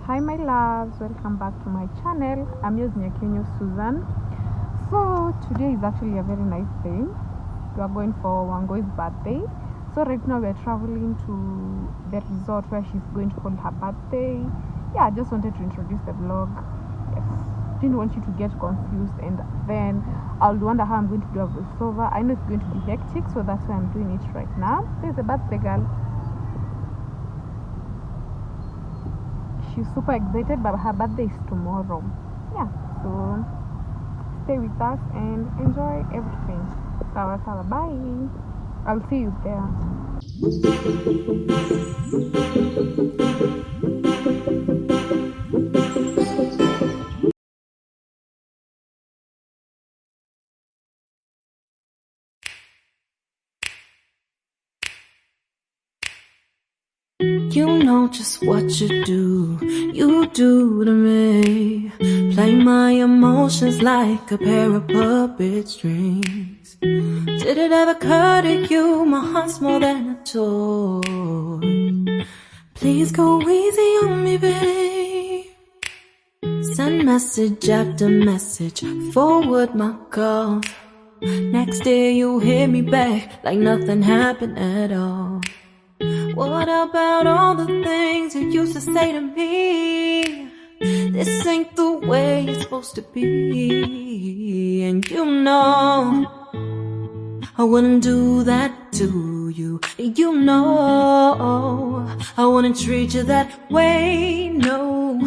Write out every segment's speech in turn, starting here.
Hi my loves, welcome back to my channel. I'm your Nyakenyo Susan. So today is actually a very nice day. We are going for Wangui's birthday. So right now we are traveling to the resort where she's going to hold her birthday. Yeah, I just wanted to introduce the vlog. Yes, didn't want you to get confused, and then I'll wonder how I'm going to do a voiceover. I know it's going to be hectic, so that's why I'm doing it right now. There's a birthday girl. She's super excited, but her birthday is tomorrow. Yeah, so stay with us and enjoy everything. Sawa sawa, bye. I'll see you there. You know just what you do to me. Play my emotions like a pair of puppet strings. Did it ever occur to you my heart's more than a toy? Please go easy on me, babe. Send message after message, forward my calls. Next day you hit me back like nothing happened at all. What about all the things you used to say to me? This ain't the way it's supposed to be. And you know I wouldn't do that to you. You know I wouldn't treat you that way, no.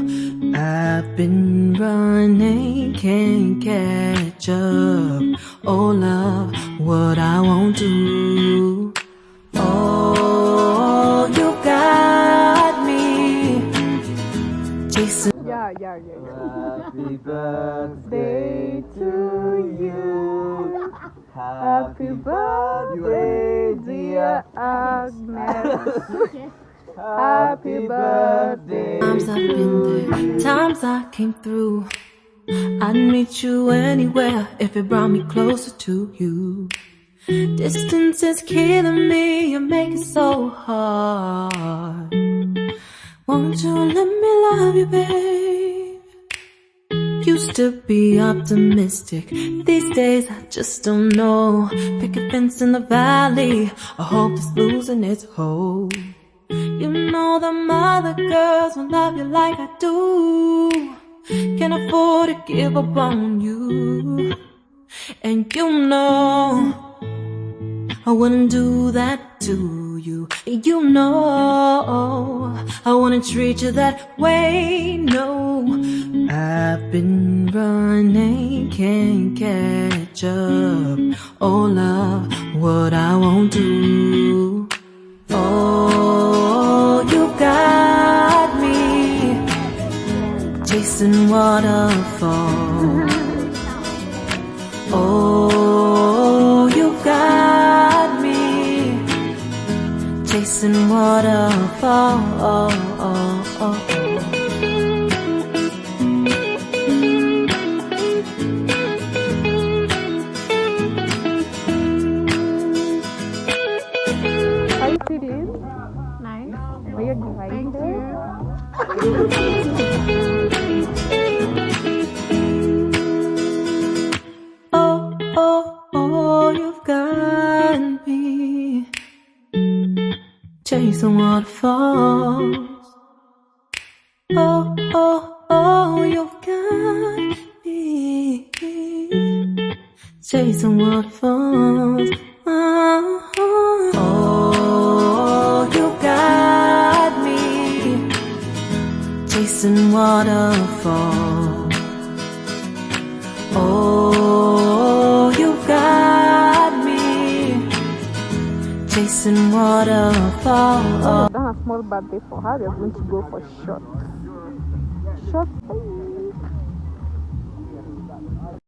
I've been running, can't catch up. Oh love, what I won't do. Oh, you got me chasing. Yeah. Happy birthday to you. Happy birthday, dear Agnes. Happy birthday. Times I've been there, times I came through. I'd meet you anywhere if it brought me closer to you. Distance is killing me, you make it so hard. Won't you let me love you, babe? Used to be optimistic, these days I just don't know. Pick a fence in the valley, I hope it's losing its hold. You know them other girls won't love you like I do. Can't afford to give up on you. And you know I wouldn't do that to you. You know I wouldn't treat you that way, no. I've been running, can't catch up. Oh love, what I won't do. Oh, you got me chasing waterfalls. Oh, you got me chasing waterfalls. How you feeling? Nice. Are you excited? Thank you. Oh, you've got me chasing waterfalls. Oh, you've got me chasing waterfalls. Oh, you got me chasing waterfalls. Oh, you got me chasing waterfalls. I've done a small birthday for her. We're going to go for short.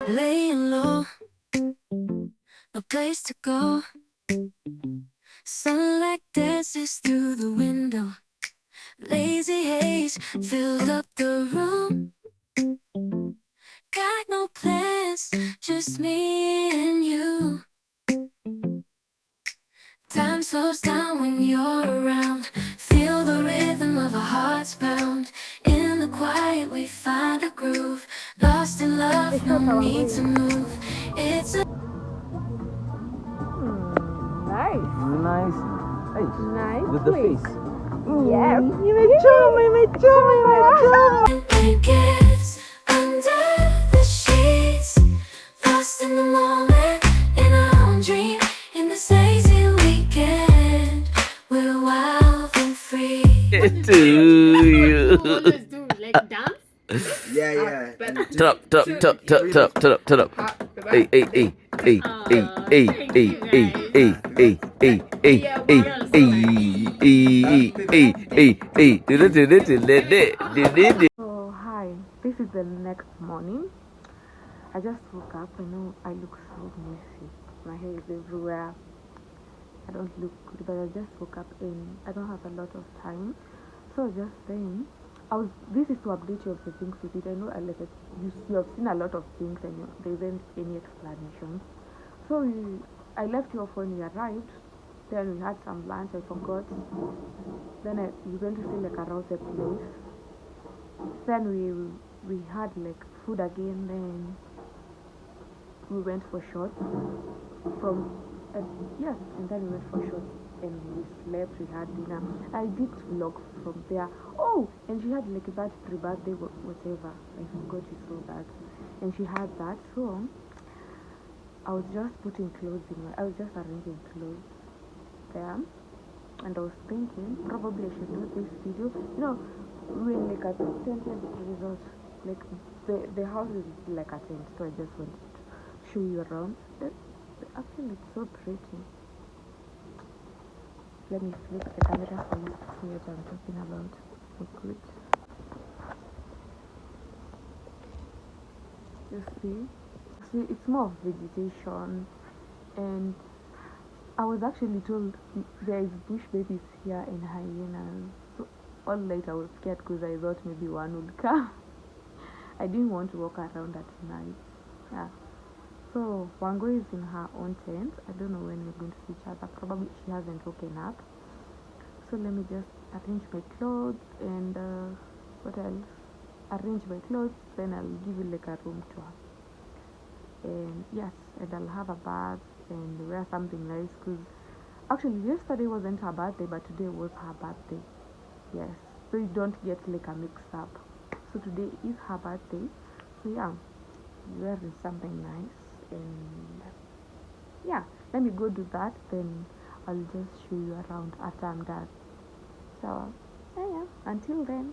Laying low, no place to go. Sunlight dances through the window. Lazy haze filled up the room. Got no plans, just me and you. Time slows down when you're around. Feel the rhythm of our hearts pound in the quiet, we find a groove. Lost in love, no need to move. It's a Nice. Nice. Hey, Nice with the place. face. Yes. blankets under the sheets. Lost in the moment, in our own dream. In this lazy weekend, we're wild and free. To you. Always do like dance. Yeah. But Turn up. Hey. So hi, this is the next morning. I just woke up. I know I look so messy. My hair is everywhere. I don't look good, but I just woke up and I don't have a lot of time. So just saying, this is to update you of the things we did. I know you have seen a lot of things and there isn't any explanations. So I left you off when we arrived. Then we had some lunch. I forgot. Then we went to see like around the place. Then we had like food again. Then we went for shots from yes, and then we went for shots and we slept. We had dinner. I did vlog from there. Oh, and she had like that pre-birthday whatever. I forgot you saw that, and she had that. So I was just putting clothes I was just arranging clothes there, and I was thinking probably I should do this video. You know, we're like a tented resort. Like the house is like a tent, so I just wanted to show you around. Actually, it's so pretty. Let me flip the camera for you to see what I'm talking about. Okay, good. You see, it's more of vegetation, and I was actually told there is bush babies here and hyenas. So all night I was scared because I thought maybe one would come. I didn't want to walk around at night. Yeah. So Wangui is in her own tent. I don't know when we're going to see each other. Probably she hasn't woken up. So let me just arrange my clothes and what else? Arrange my clothes. Then I'll give you like a room tour. And yes, and I'll have a bath and wear something nice because actually yesterday wasn't her birthday, but today was her birthday. Yes, so you don't get like a mix up. So today is her birthday. So yeah, wearing something nice. And yeah, let me go do that, then I'll just show you around after I'm done. So yeah, until then,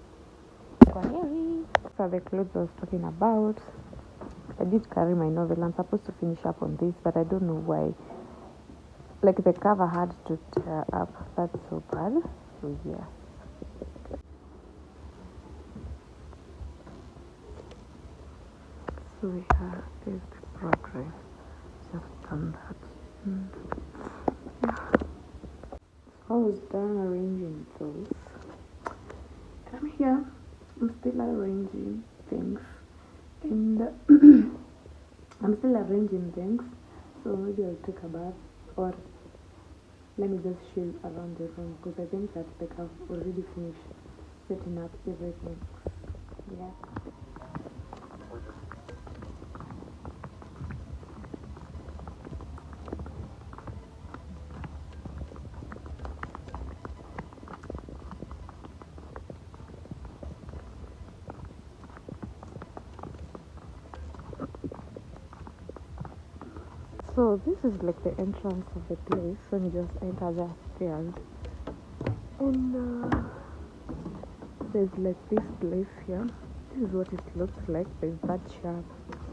kwaheri. So the clothes I was talking about, I did carry my novel. I'm supposed to finish up on this, but I don't know why, like the cover had to tear up. That's so bad. So yeah, so we have this progress. Just done that. I was done arranging those. I'm here. I'm still arranging things, and I'm still arranging things. So maybe I'll take a bath, or let me just chill around the room because I think that like I've already finished setting up everything. Yeah. So this is like the entrance of the place when you just enter the stairs, and there's like this place here. This is what it looks like. There's that shop,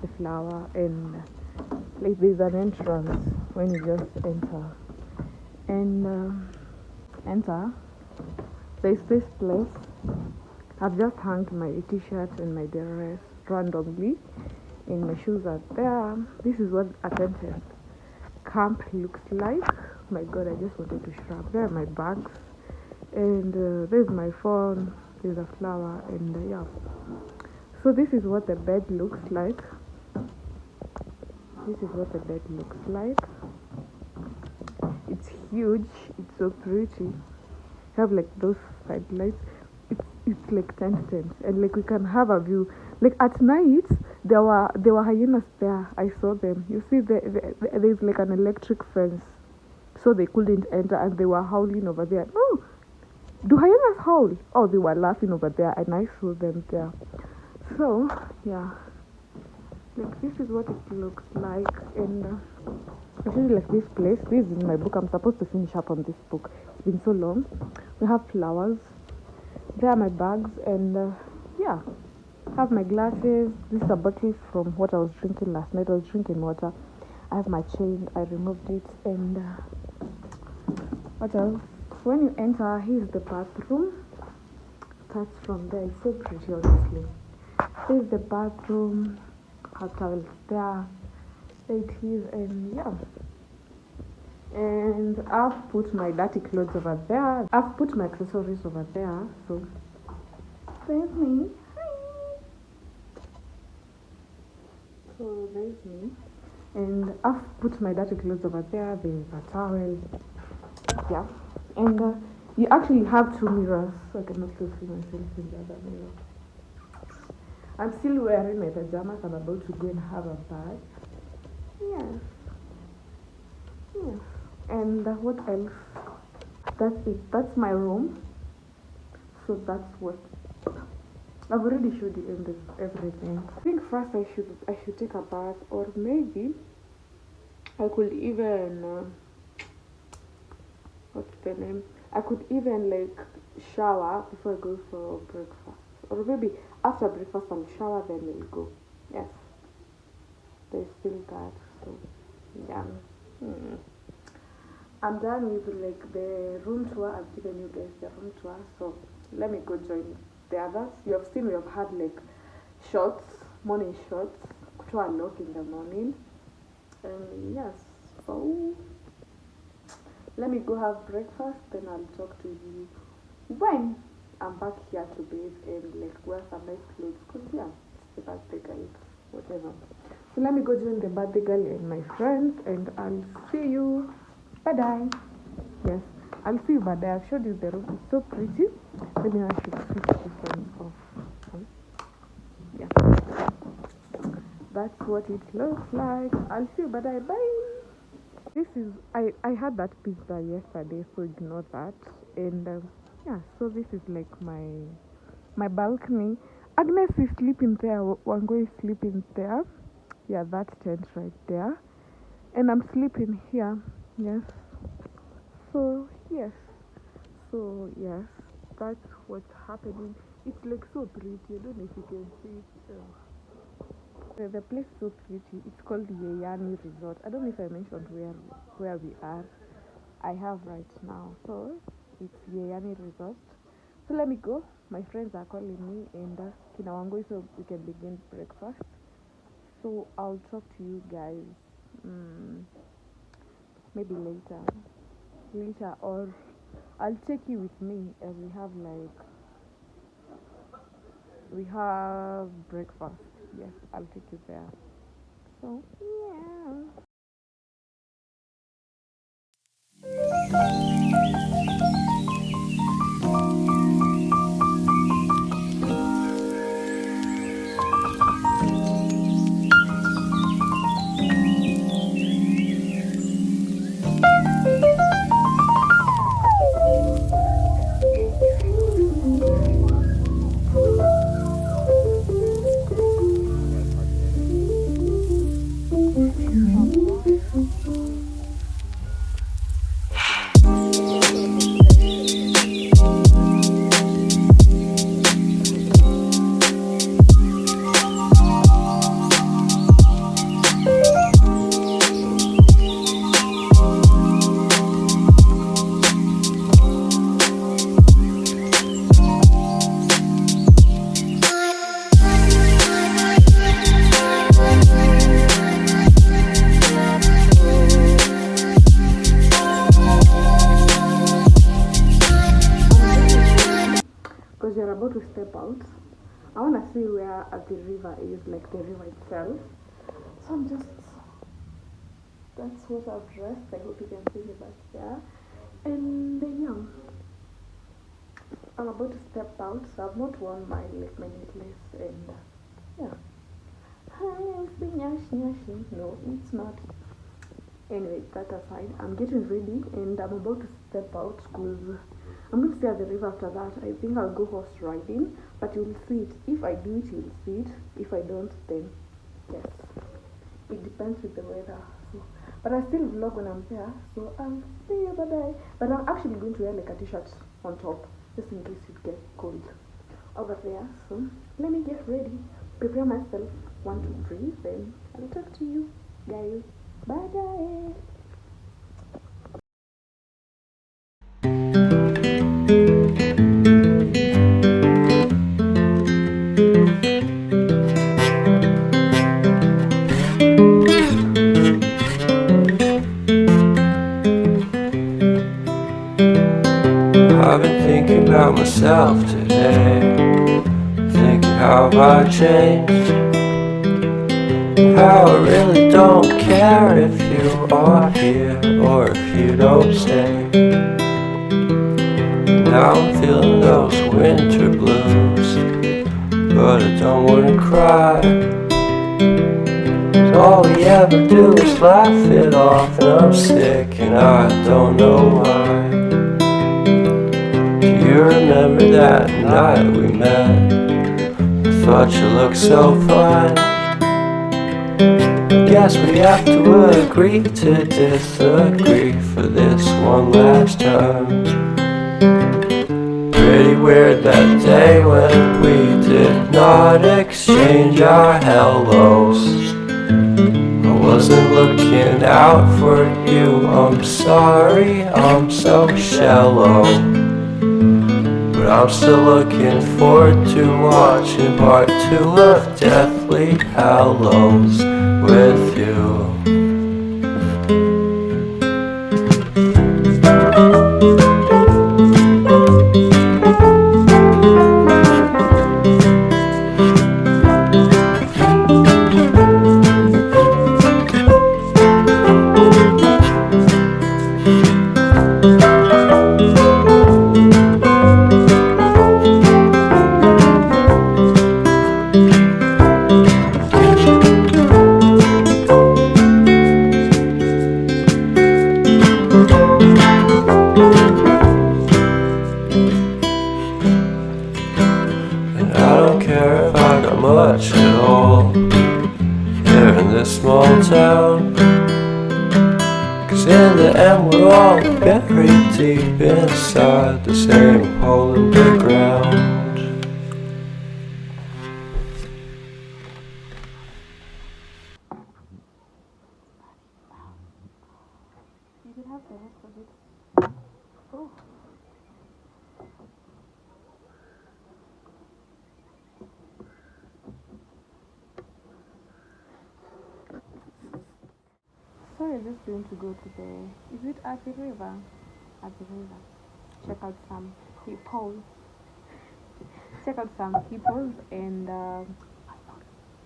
the flower, and like there's an entrance when you just enter, and there's this place. I've just hung my t-shirt and my dress randomly, and my shoes are there. This is what a tented camp looks like. My god, I just wanted to shrug. There are my bags, and there's my phone, there's a flower, and yeah. So this is what the bed looks like. It's huge. It's so pretty. You have like those side lights. It's like tent, and like we can have a view. Like at night, there were hyenas there. I saw them. You see, there's like an electric fence, so they couldn't enter, and they were howling over there. Oh, do hyenas howl? Oh, they were laughing over there, and I saw them there. So yeah, like this is what it looks like, and actually like this place. This is in my book. I'm supposed to finish up on this book. It's been so long. We have flowers. There are my bags, and yeah, have my glasses. This is a bottle from what I was drinking last night. I was drinking water. I have my chain. I removed it, and what else? When you enter, here's the bathroom. Starts from there. It's so pretty, honestly. Here's the bathroom. Hot towels there. It is, and yeah. And I've put my dirty clothes over there. I've put my accessories over there. So there's me. Hi. So there's me. And I've put my dirty clothes over there. There's a towel. Yeah. And you actually have two mirrors. So I can also see myself in the other mirror. I'm still wearing my pajamas. I'm about to go and have a bath. Yeah. Yeah. And what else? That's it. That's my room. So that's what I've already showed you in this everything. I think first I should take a bath, or maybe I could even what's the name? I could even like shower before I go for breakfast, or maybe after breakfast I'll shower then we'll go. Yes, there's still that. So yeah. I'm done with like the room tour. I've given you guys the room tour, so let me go join the others. You have seen we have had like shots, morning shots, kutoa lock in the morning, and yes, so let me go have breakfast, then I'll talk to you when I'm back here to bathe and like wear some nice clothes, cause yeah, it's the birthday girl, whatever. So let me go join the birthday girl and my friends, and I'll see you. Bye. Yes, I'll see you. But I've showed you the room. It's so pretty. Maybe I should switch this one off. Yeah, that's what it looks like. I'll see you. Bye. This is I had that pizza yesterday, so ignore that. And yeah, so this is like my balcony. Agnes is sleeping there. Wangui is sleeping there. Yeah, that tent right there. And I'm sleeping here. Yes. So yes. So yes, that's what's happening. It's like so pretty. I don't know if you can see it. The place is so pretty. It's called Yeyani Resort. I don't know if I mentioned where we are. I have right now. So it's Yeyani Resort. So let me go. My friends are calling me, and Kina Wangui, so we can begin breakfast. So I'll talk to you guys maybe later, or I'll take you with me as we have breakfast. Yes, I'll take you there. So yeah. Because you're about to step out, I want to see where the river is, like the river itself. So that's what I've dressed. I hope you can see me back there. And then yeah, I'm about to step out, so I've not worn my necklace, and yeah. Hi, it's been nyashi. No, it's not. Anyway, that aside, I'm getting ready and I'm about to step out because I'm going to stay at the river after that. I think I'll go horse riding, but you'll see it. If I do it, you'll see it. If I don't, then yes. It depends with the weather. So, but I still vlog when I'm there, so I'll see you. Bye bye. But I'm actually going to wear like a t-shirt on top, just in case it gets cold over there. So let me get ready, prepare myself. 1, 2, 3. Then I'll talk to you guys. Bye guys. I've been thinking about myself today, thinking how I changed, how I really don't care if you are here or if you don't stay. Now I'm feeling those winter blues, but I don't wanna cry, 'cause all we ever do is laugh it off, and I'm sick and I don't know why. You remember that night we met? I thought you looked so fine. I guess we have to agree to disagree for this one last time. Pretty weird that day when we did not exchange our hellos. I wasn't looking out for you, I'm sorry, I'm so shallow. But I'm still looking forward to watching part 2 of Deathly Hallows with you. Much at all here in this small town, 'cause in the end we're all buried deep inside the same hole in the ground. You can have the rest of it. Oh. So we're just going to go to is it at the river? At the river. Check out some hippos. Check out some hippos and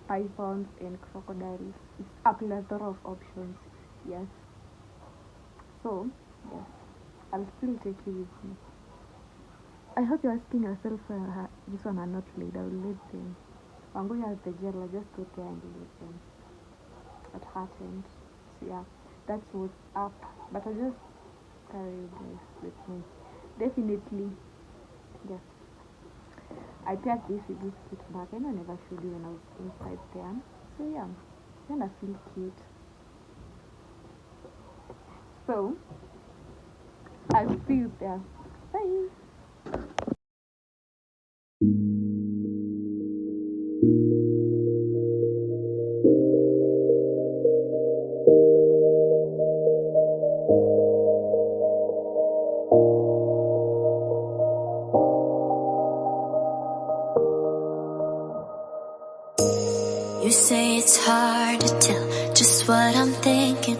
pythons and crocodiles. It's a plethora of options. Yes. So, yes. I'll still take you with me. I hope you're asking yourself this one are not laid. I will lead them. I'm going out the jail. I just go there and lead them. At heart end. So yeah, that's what's up. But I just carry you guys with me. Definitely, yes. I paired this with this cute bag, and I never showed you when I was inside there. So yeah, kind of feel cute. So I'll see you there. Bye. You say it's hard to tell just what I'm thinking.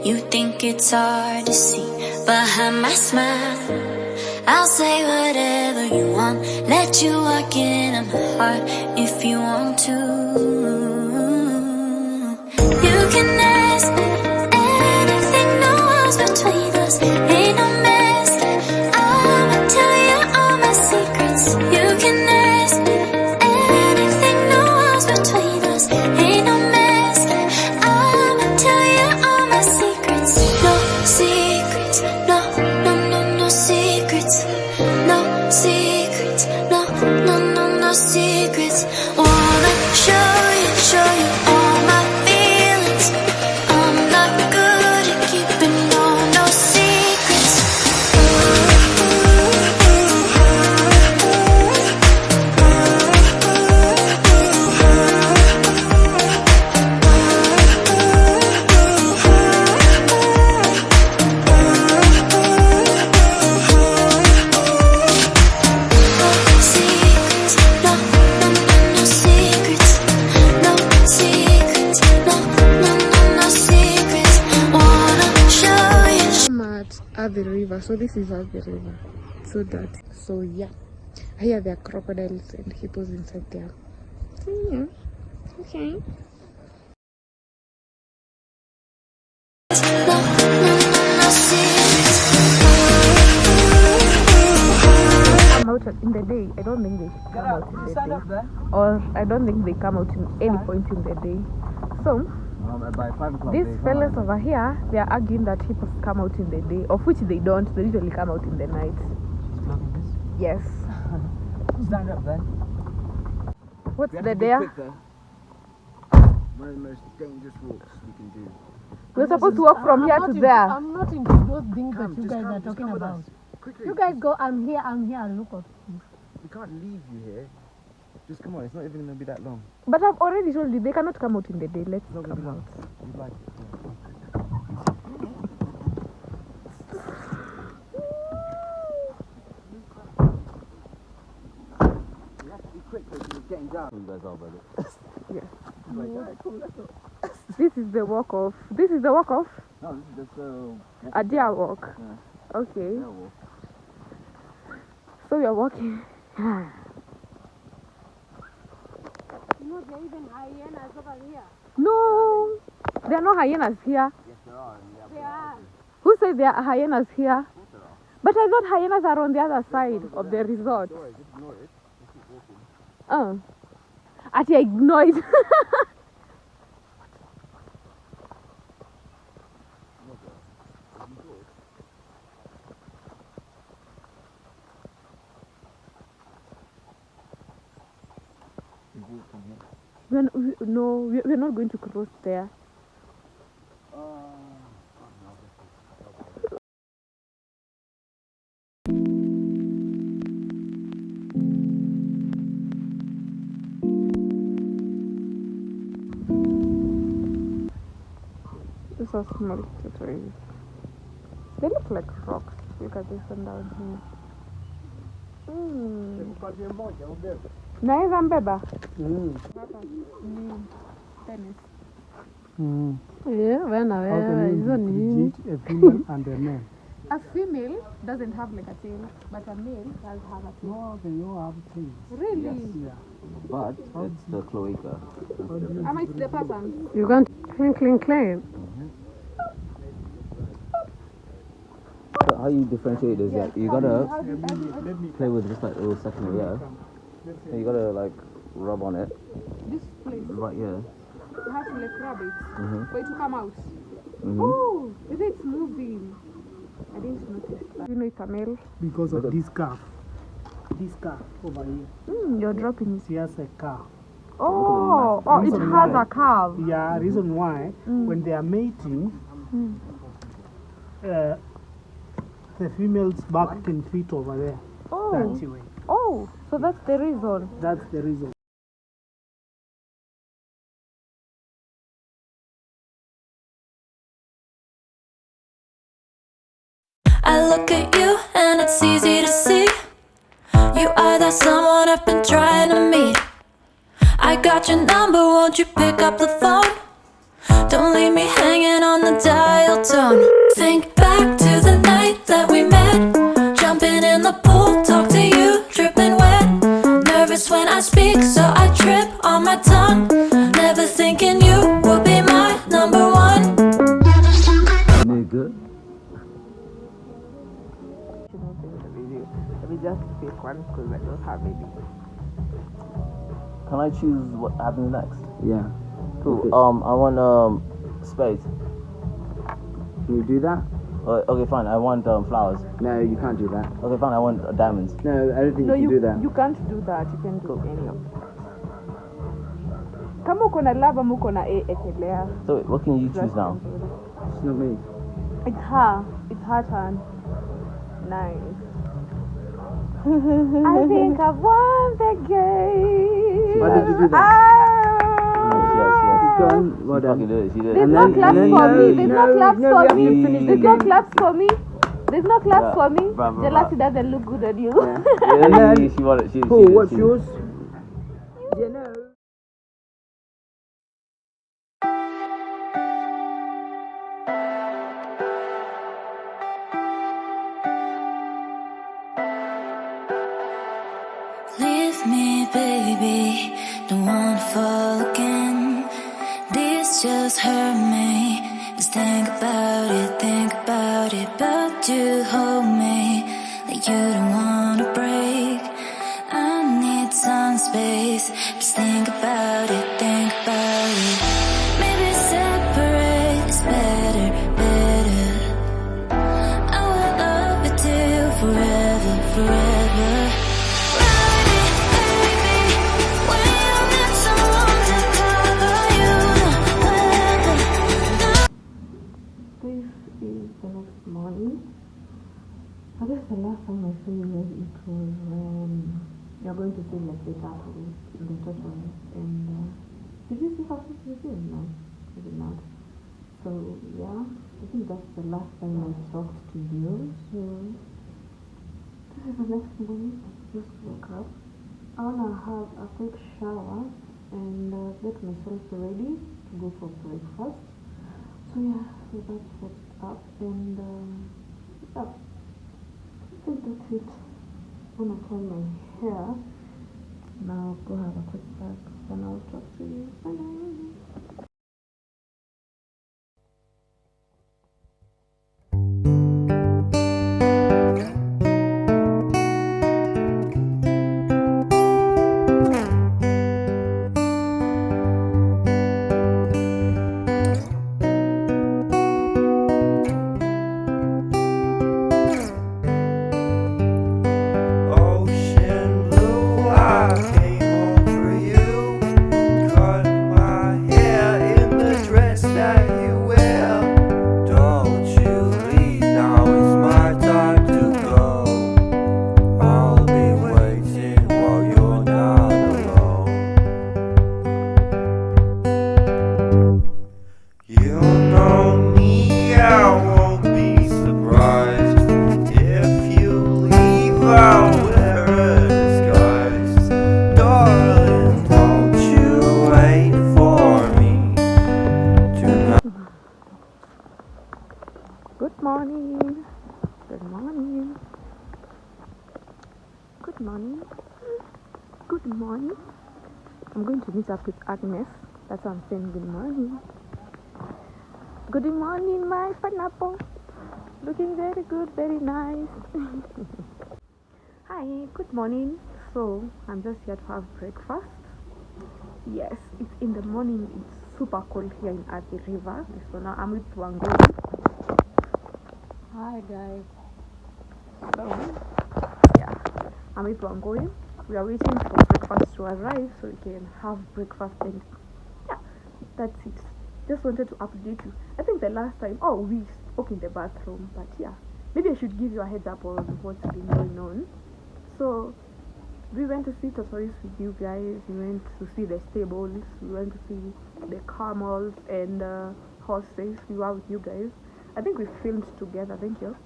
You think it's hard to see behind my smile. I'll say whatever you want, let you walk into my heart if you want to. You can ask anything, no walls between us, ain't no mess. I'ma tell you all my river. So this is out the river. So dirty. So yeah. Here there are crocodiles and hippos inside there. So yeah. Okay. Come out in the day. I don't think they come out in the day. Or I don't think they come out in any point in the day. So By 5 o'clock. these fellas over here, they are arguing that hippos come out in the day, of which they don't. They usually come out in the night. Yes. Stand up then. What's the there? One of the most dangerous walks we can do. We're supposed to walk from here to there. I'm not into those things that you guys are talking about. Quickly. You guys go, I'm here, look up. We can't leave you here. Just come on, it's not even going to be that long. But I've already told you they cannot come out in the day. Let's It's not going to be come long. out. You'd like it. You have to be quick because it's getting dark. You guys are, brother. Yeah. This is the walk off. This is the walk off? No, this is just A deer walk. Yeah. Okay. Yeah, walk. So we are walking. No, there are even hyenas over here. No, there are no hyenas here. Yes, there are. There are. Who said there are hyenas here? But I thought hyenas are on the other side of the resort. Just ignore it. Just keep walking. Oh. Ati, I ignore it. We're not going to cross there. These are small trees. They look like rocks. Look at this one down here. Naweza mbeba? Hapa ni tennis. Yeah, hizo ni nini? A female and a male. A female doesn't have like a tail, but a male does have a tail. No, they all have tails. Really? Yeah. But it's the cloaca. Am I the person? You can't clean. So how you differentiate this? Yes. You gotta How do Let me play with just like a little second, yeah. And you gotta like rub on it. this place, Right, yeah. you have to like rub it Mhm. for it to come out. Mhm. Oh, it's moving. I didn't notice that. You know it's a male. because of this calf. This calf over here. You're dropping it. She has a calf. Oh, it Reason has why. a curve. Yeah, reason why when they are mating, the female's back can fit over there. Oh, That way. oh, so that's the reason. That's the reason. I look at you and it's easy to see you are that someone I've been trying to meet. I got your number, won't you pick up the phone? Don't leave me hanging on the dial tone. Think back to the night that we met, jumping in the pool, talk to you, dripping wet. Nervous when I speak, so I trip on my tongue. Never thinking you would be my number one. Nigga. Let me just pick one because I don't have any. Can I choose what happens next? Yeah. Cool. Okay. I want spades. Can you do that? Okay, fine. I want flowers. No, you can't do that. Okay, fine. I want diamonds. No, I don't think No, you can do that. you can't do that. You can do any of it. Kama uko na lava ama uko na ekelea. So wait, what can you choose now? It's not me. It's her. It's her turn. Nice. I think I've won the game. Why did you do that? Yes. Go on. Well She fucking done. did it. She did There's it. no claps for me. There's no claps for we me. haven't finished the There's no game. claps for me. There's no claps Yeah. for me. Bravo, Jealousy bravo. doesn't look good on you. Yeah, And then- she won it. She Cool, did it. what's She did it. yours? Yeah, no. don't wanna fall again. This just hurt me. Just think about it, but you hold me like you don't wanna break. I need some space. Just think about it, maybe separate is better, better. I will love you till forever, forever. This is the next morning. I guess the last time I saw you guys, it was when you're going to see like the turtles, and did you see how it is? No, I did not. So yeah, I think that's the last time I talked to you. So this is the next morning. I just woke up. I wanna have a quick shower and get myself ready to go for breakfast. So yeah, so that's what's up, and yeah, I think that's it. I'm gonna turn my hair now, go have a quick bath, then I'll talk to you. Bye. Ocean blue, I came home for you. Cut my hair in the dress that you wear. Don't you leave, now it's my time to go. I'll be waiting while you're not alone. You know me, I won't be surprised if you leave. I'll wear a disguise. Darling, don't you wait for me tonight. Good morning. Good morning. Good morning. Good morning. I'm going to meet up with Agnes. That's why I'm saying good morning. Good morning, my pineapple. Looking very good, very nice. Hi, good morning. So I'm just here to have breakfast. Yes, it's in the morning. It's super cold here in Athi River. So now I'm with Wangui. Hi guys. So yeah, I'm with Wangui. We are waiting for breakfast to arrive so we can have breakfast, and yeah, that's it. Just wanted to update you. I think the last time, we spoke in the bathroom, but yeah, maybe I should give you a heads up on what's been going on. So we went to see tortoise with you guys. We went to see the stables. We went to see the camels and horses. We were with you guys. I think we filmed together. Thank you.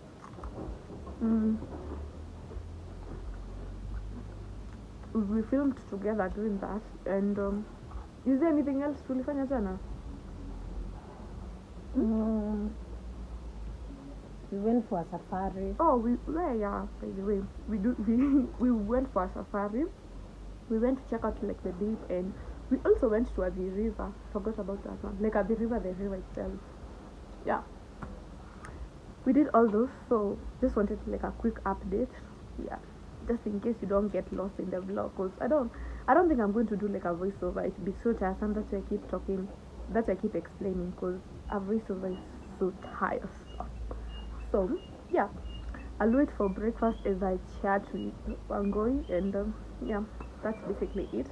We filmed together doing that. And is there anything else tulifanya jana? We went for a safari. By the way, we went for a safari. We went to check out like the deep, and we also went to the river. Forgot about that one. Like the river itself. Yeah, we did all those. So just wanted like a quick update. Yeah, just in case you don't get lost in the vlog, cause I don't think I'm going to do like a voiceover. It'd be so tiresome. That's why I keep talking. That's why I keep explaining, cause a voiceover is so tiresome. So yeah, I'll wait for breakfast as I chat with Wangoi, and yeah, that's basically it.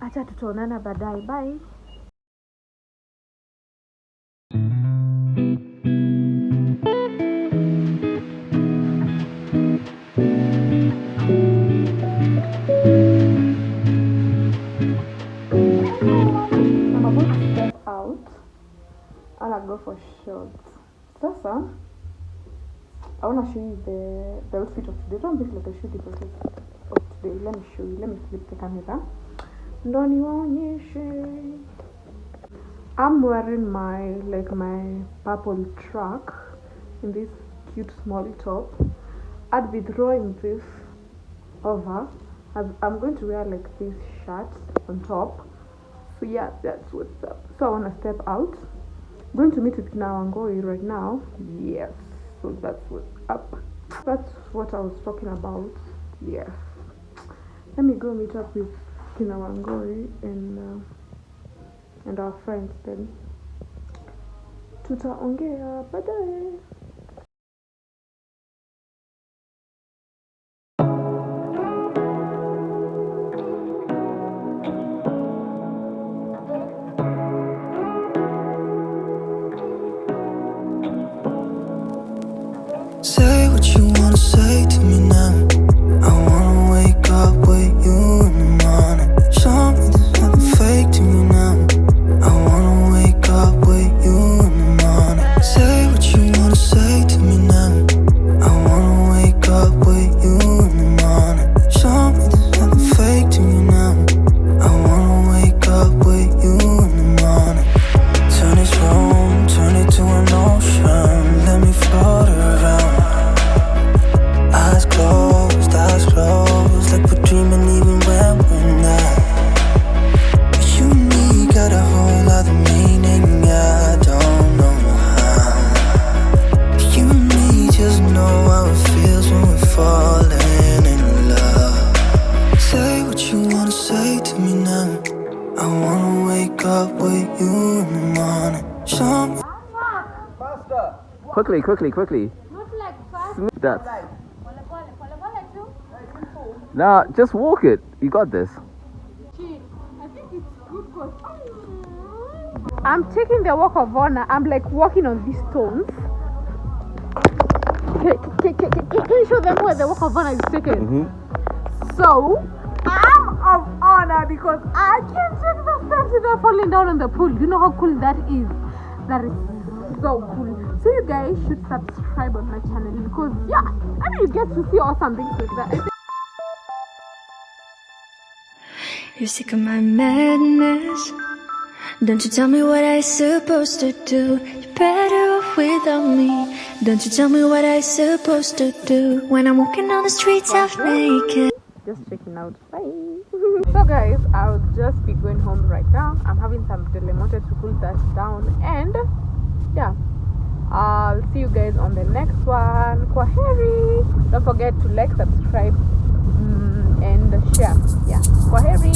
Acha tutaonana baadaye. Bye. I'm about to step out. I'll go for shorts. Sasa, I want to show you the outfit of today. Don't think like I showed you the outfit of today. Let me show you. Let me flip the camera. Ndo niwaonyeshe. I'm wearing my purple track in this cute small top. I'd be throwing this over I'm going to wear like this shirt on top. So yeah, that's what's up. So I want to step out. I'm going to meet with Wangui right now. Yes, so that's what's up. That's what I was talking about. Yes, let me go meet up with Wangui and our friends then. Tutaongea baadaye. Say what you wanna say to me now. I wanna wake up with you in the morning. Show me there's nothing fake to me now. I wanna wake up with you in the morning. Say what you wanna say to me now. I wanna wake up with you in the morning. Show me there's nothing fake to me now. I wanna wake up with you in the morning. Turn this room, turn it to an ocean. Let me float around. Eyes closed, like we're dreaming even when we're not. You and me got a whole other meaning, I don't know how. You and me just know how it feels when we're falling in love. Say what you wanna say to me now. I wanna wake up with you in the morning. Show me. Quickly. Not like fast. That. Pole too. Nah, just walk it. You got this. I think it's good because I'm taking the walk of honor. I'm like walking on these stones. Can you show them where the walk of honor is taken? So I'm of honor because I can take the steps without falling down in the pool. You know how cool that is? That is so cool. So you guys should subscribe on my channel because yeah, I mean you get to see awesome things like that. You're sick of my madness. Don't you tell me what I'm supposed to do. You're better off without me. Don't you tell me what I'm supposed to do when I'm walking on the streets half naked. Just checking out. Bye. So guys, I'll just be going home right now. I'm having some telemote to cool that down, and yeah, I'll see you guys on the next one. Kwaheri. Don't forget to like, subscribe, and share. Yeah, kwaheri.